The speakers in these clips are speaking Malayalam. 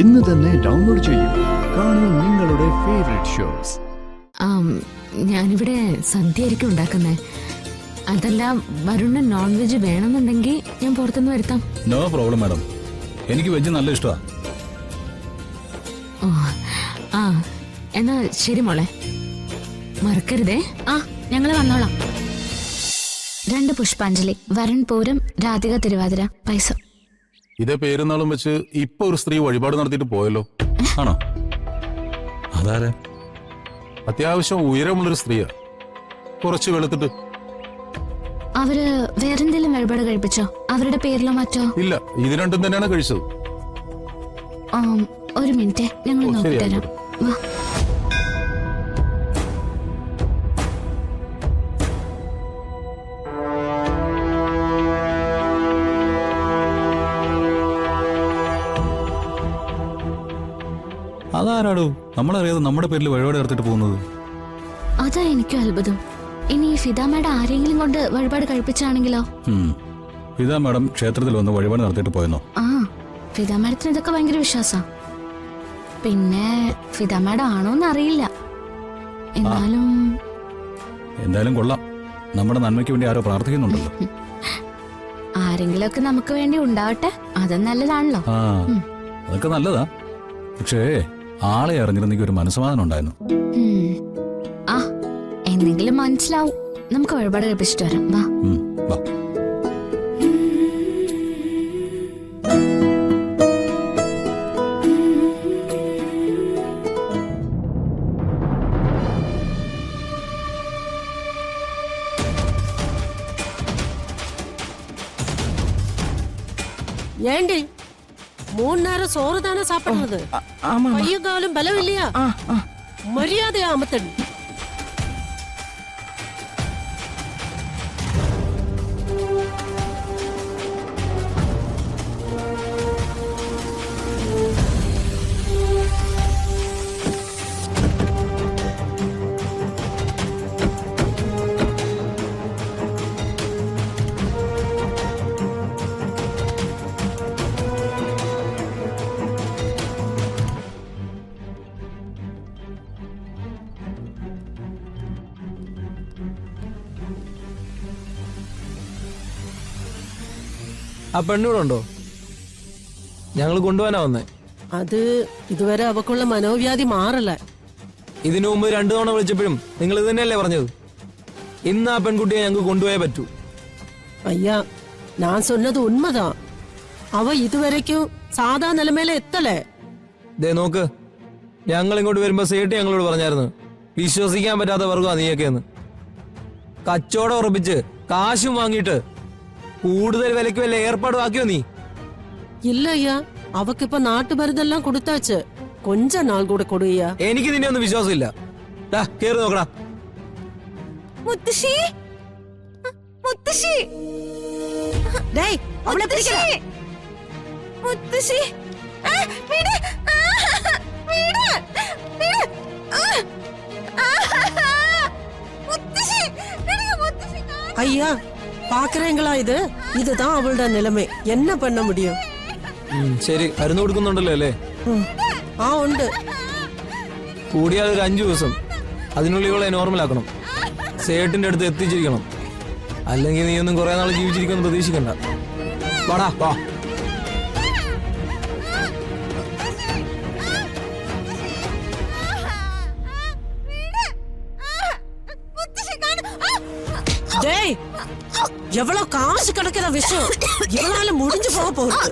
ഇന്ന് തന്നെ ഡൗൺലോഡ് ചെയ്യൂ. കാണൂ നിങ്ങളുടെ ഫേവറേറ്റ് ഷോസ്. ഞാനിവിടെ സദ്യയായിരിക്കും ഉണ്ടാക്കുന്നേ. അതല്ല, വരുണിന് നോൺ വെജ് വേണമെന്നുണ്ടെങ്കിൽ ഞാൻ പുറത്തുനിന്ന് വരുത്താം. നോ പ്രോബ്ലം മാഡം, എനിക്ക് വെജ് നല്ല ഇഷ്ടമാണ്. ഓ ആ, എന്നാ ശരി മോളെ, മറക്കരുതേ. ഞങ്ങള് വന്നോളാം. 2 പുഷ്പാഞ്ജലി, വരുൺ പൂരം, രാധിക തിരുവാതിര, പൈസ. ഇതേ പേരുന്നാളും വെച്ച് ഇപ്പൊ ഒരു സ്ത്രീ വഴിപാട് നടത്തിയിട്ട് പോയല്ലോ. ആണോ? അതാരെ? അത്യാവശ്യം ഉയരമുള്ളൊരു സ്ത്രീയാ, കുറച്ച് വെളുത്തിട്ട്. അവര് വേറെന്തെങ്കിലും വഴിപാട് കഴിപ്പിച്ചോ? അവരുടെ പേരിലോ മറ്റോ? ഇല്ല, ഇത് രണ്ടും തന്നെയാണ് കഴിച്ചത്. ഒരു മിനിറ്റ്, ഞങ്ങൾ നോക്കിത്തരാം. വാ. അതാരാടോ നമ്മളറിയാതെ നമ്മുടെ പേരിൽ വഴിപാട് നടത്തിട്ട് പോകുന്നത്? അതാ എനിക്കും അത്ഭുതം. ഇനി ഫിദാമ്മയുടെ ആരെങ്കിലും കൊണ്ട് വഴിപാട് കഴിപ്പിച്ചാണെങ്കിലോ? ഫിദ മാഡം ക്ഷേത്രത്തിൽ വന്ന് വഴിപാട് നടത്തിട്ട് പോയെന്നോ? ഫിദാമ്മയുടെ ഇതൊക്കെ ഭയങ്കര വിശ്വാസാ. പിന്നെ ഫിദാമ്മയുടെ ആണോന്ന് അറിയില്ല. എന്തായാലും കൊള്ളാം, നമ്മുടെ നന്മയ്ക്ക് വേണ്ടി ആരോ പ്രാർത്ഥിക്കുന്നുണ്ടല്ലോ. ആരെങ്കിലും ഒക്കെ നമുക്ക് വേണ്ടി ഉണ്ടാവട്ടെ, അത് നല്ലതാണല്ലോ. അതൊക്കെ നല്ലതാ, പക്ഷേ ആളെ അറിഞ്ഞിരുന്നെങ്കിൽ ഒരു മനസ്സമാധാനം ഉണ്ടായിരുന്നു. എന്തെങ്കിലും മനസ്സിലാവും. നമുക്ക് വഴിപാട് കഴിപ്പിച്ചിട്ട് വരാം. വാ. ஏண்டி 3 நேரம் சோறு தானே சாப்பிடுறது? கையும் காலும் பலம் இல்லையா? மரியாதையா அமத்தன். ആ പെണ്ണൂടെ ഉണ്ടോ? ഞങ്ങൾ കൊണ്ടുപോകാനാ വന്നേ. അത് ഇതുവരെ അവക്കുള്ള മനോവ്യാധി മാറല. ഇതിനു മുമ്പ് 2 തവണ വിളിച്ചപ്പോഴും നിങ്ങൾ ഇത് തന്നെയല്ലേ പറഞ്ഞത്? ഇന്ന് ആ പെൺകുട്ടിയെ ഞങ്ങൾക്ക് കൊണ്ടുപോയേ പറ്റൂ. ஐயா, நான் சொன்னது உண்மைதான். அவ இதுவரைக்கும் സാധാ നിലമേലെ എത്തലേ. ദേ നോക്ക്, ഞങ്ങൾ ഇങ്ങോട്ട് വരുമ്പോ സേട്ട് ഞങ്ങളോട് പറഞ്ഞായിരുന്നു വിശ്വസിക്കാൻ പറ്റാത്ത വർഗം നീയൊക്കെയെന്ന്. കച്ചവടം ഉറപ്പിച്ച് കാശും വാങ്ങിയിട്ട് കൂടുതൽ വിലക്ക് വല്ല ഏർപ്പാട് ആക്കിയോ നീ? ഇല്ല അയ്യാ, അവക്കിപ്പോ നാട്ടുമരുന്നെല്ലാം കൊടുത്താച്ച്. കൊഞ്ച നാൾ കൂടെ കൊടുയ്യ. എനിക്ക് നിന്നെ ഒന്നും വിശ്വാസമില്ല. കേറി നോക്കടാ. മുത്തശ്ശി, മുത്തശ്ശി, ഡേയ് അവളെ പിടിക്കടാ. മുത്തശ്ശി, ஐயா, பாக்குறீங்களா? இதுதான் அவளோட நிலைமை. என்ன பண்ண முடியும்? ശരി, മരുന്ന് കൊടുക്കുന്നുണ്ടല്ലോ അല്ലേ? ഉണ്ട്. കൂടിയാൽ ഒരു 5 ദിവസം അതിനുള്ളിൽ ഇവളെ നോർമലാക്കണം. സേട്ടിന്റെ അടുത്ത് എത്തിച്ചിരിക്കണം. അല്ലെങ്കിൽ നീ ഒന്നും കുറെ നാൾ ജീവിച്ചിരിക്കുമെന്ന് പ്രതീക്ഷിക്കണ്ട. വാടാ വാ. டேய், எவ்வளவு காசு கிடைக்கிற விஷயம் இவனால முடிஞ்சு போக போகுது.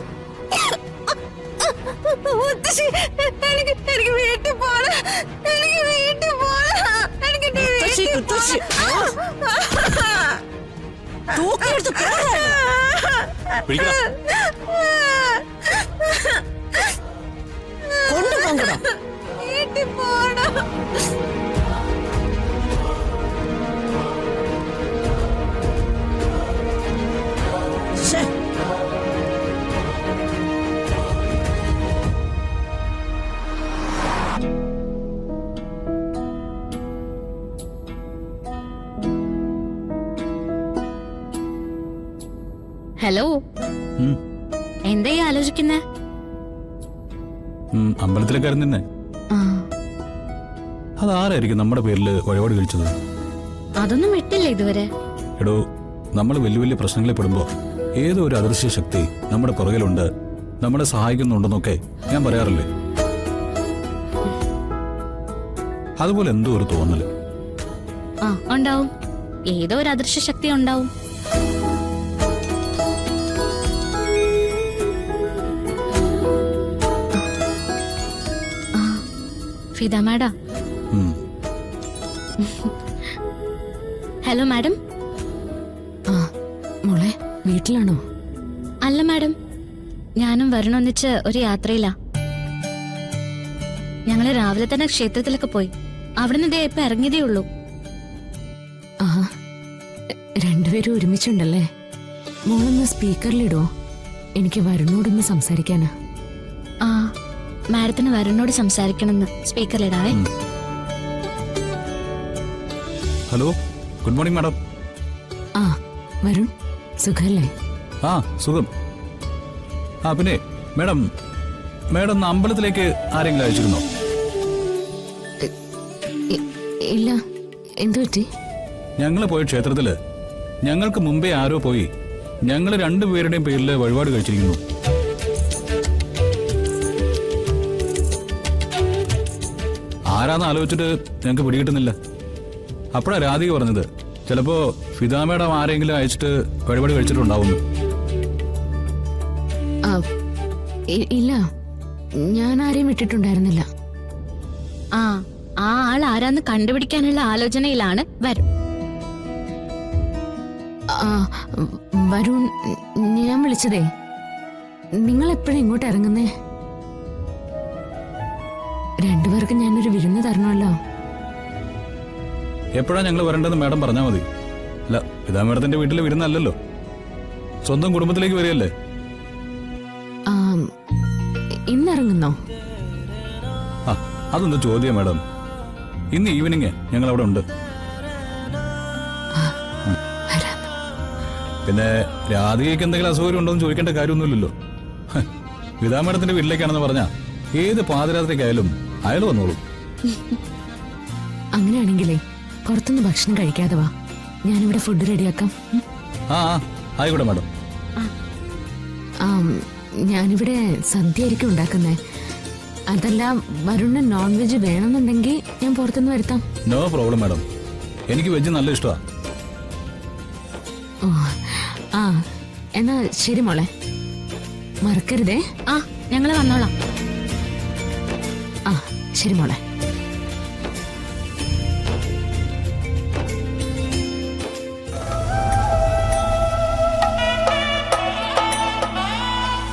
മുത്തശ്ശി, എനിക്ക് വീട്ടിൽ പോണം. എനിക്ക് വീട്ടിൽ പോണം. തൂക്കിയെടുത്ത് കൊണ്ടുപോകണം. വീട്ടിൽ പോണം. ഹലോ, എന്തായി ആലോചിക്കുന്നേ? അമ്പലത്തിലേക്കായിരുന്നു തന്നെ. ആ അതാരായിരിക്കും നമ്മുടെ പേരിൽ വഴിപാട് കഴിച്ചത്? അതൊന്നും വിട്ടില്ല ഇതുവരെ. എടോ, നമ്മൾ വലിയ വലിയ പ്രശ്നങ്ങളിൽ പെടുമ്പോൾ ഏതോ ഒരു അദൃശ്യ ശക്തി നമ്മുടെ പുറകിലുണ്ട്, നമ്മളെ സഹായിക്കുന്നുണ്ടെന്നൊക്കെ ഞാൻ പറയാറില്ലേ? അതുപോലെ എന്തോ ഒരു തോന്നല്. ആ ഉണ്ടാവും, ഏതോ ഒരു അദൃശ്യ ശക്തി ഉണ്ടാവും. ഫിദ മാഡം. ഉം. Hello madam. ആ മോളെ, വീട്ടിലാണോ? അല്ല മാഡം, ഞാനും വരണൊന്നിച്ച് ഒരു യാത്രയിലാ. ഞങ്ങള് രാവിലെ തന്നെ ക്ഷേത്രത്തിലൊക്കെ പോയി. അവിടുന്ന് ഇതേ ഇപ്പൊ ഇറങ്ങിയതേ ഉള്ളൂ. ആ രണ്ടുപേരും ഒരുമിച്ചുണ്ടല്ലേ? മോളൊന്ന് സ്പീക്കറിലിടുവോ? എനിക്ക് വരുണോടൊന്ന് സംസാരിക്കാനാ. ആ മാഡത്തിന് വരുണോട് സംസാരിക്കണമെന്ന് സ്പീക്കറിലിടാവേ. Hello, good morning madam. ആ വരുൺ, സുഖല്ലേ? ആ സുഖം. ആ പിന്നെ മാഡം, മാഡം ഇന്ന് അമ്പലത്തിലേക്ക് ആരെങ്കിലും അയച്ചിരുന്നോ? ഇല്ല, എന്തു പറ്റി? ഞങ്ങൾ പോയ ക്ഷേത്രത്തില് ഞങ്ങൾക്ക് മുമ്പേ ആരോ പോയി ഞങ്ങൾ രണ്ടുപേരുടെയും പേരിൽ വഴിപാട് കഴിച്ചിരിക്കുന്നു. ആരാന്ന് ആലോചിച്ചിട്ട് ഞങ്ങൾക്ക് പിടികിട്ടുന്നില്ല. അപ്പോഴാ രാധിക പറഞ്ഞത് ചിലപ്പോ ഫിദ മേഡം ആരെങ്കിലും അയച്ചിട്ട് വഴിപാട് കഴിച്ചിട്ടുണ്ടാവുന്നു. ആ, ഇല്ല, ഞാൻ ആരെയും വിട്ടിട്ടുണ്ടായിരുന്നില്ല. ആ ആ ആൾ ആരാന്ന് കണ്ടുപിടിക്കാനുള്ള ആലോചനയിലാണ് വരും. ആ വരുൺ, ഞാൻ വിളിച്ചതേ, നിങ്ങൾ എപ്പോഴും ഇങ്ങോട്ട് ഇറങ്ങുന്നേ? രണ്ടുപേർക്ക് ഞാനൊരു വിരുന്ന് തരണമല്ലോ. എപ്പോഴാ ഞങ്ങൾ വരേണ്ടതെന്ന് മാഡം പറഞ്ഞാൽ മതി. അല്ല, ഫിദ മേഡത്തിന്റെ വീട്ടിൽ വിരുന്നല്ലല്ലോ, സ്വന്തം കുടുംബത്തിലേക്ക് വരികയല്ലേ. ആ, ഇന്നിറങ്ങുന്നോ? ആ അതെന്താ ചോദ്യം മാഡം? ഇന്ന് ഈവനിങ് ഞങ്ങൾ അവിടെ ഉണ്ട്. പിന്നെ രാധികയ്ക്ക് എന്തെങ്കിലും അസൗകര്യം ഉണ്ടോ എന്ന് ചോദിക്കേണ്ട കാര്യമൊന്നുമില്ലല്ലോ. ഫിദ മേഡത്തിന്റെ വീട്ടിലേക്കാണെന്ന് പറഞ്ഞാ ഏത് പാതിരാത്രിക്കായാലും അയാൾ വന്നോളൂ. അങ്ങനെയാണെങ്കിലേ പുറത്തുനിന്ന് ഭക്ഷണം കഴിക്കാതെ വാ, ഞാനിവിടെ ഫുഡ് റെഡിയാക്കാം. ആ ആയിക്കോട്ടെ മാഡം. ആ, ഞാനിവിടെ സദ്യ ആയിരിക്കും ഉണ്ടാക്കുന്നേ. അതല്ല, വരുണിന് നോൺ വെജ് വേണമെന്നുണ്ടെങ്കിൽ ഞാൻ പുറത്തുനിന്ന് വരുത്താം. നോ പ്രോബ്ലം മാഡം, എനിക്ക് വെജ് നല്ല ഇഷ്ടമാണ്. ഓ ആ, എന്നാ ശരി മോളെ, മറക്കരുതേ. ആ ഞങ്ങള് വന്നോളാം. ആ ശരി മോളെ.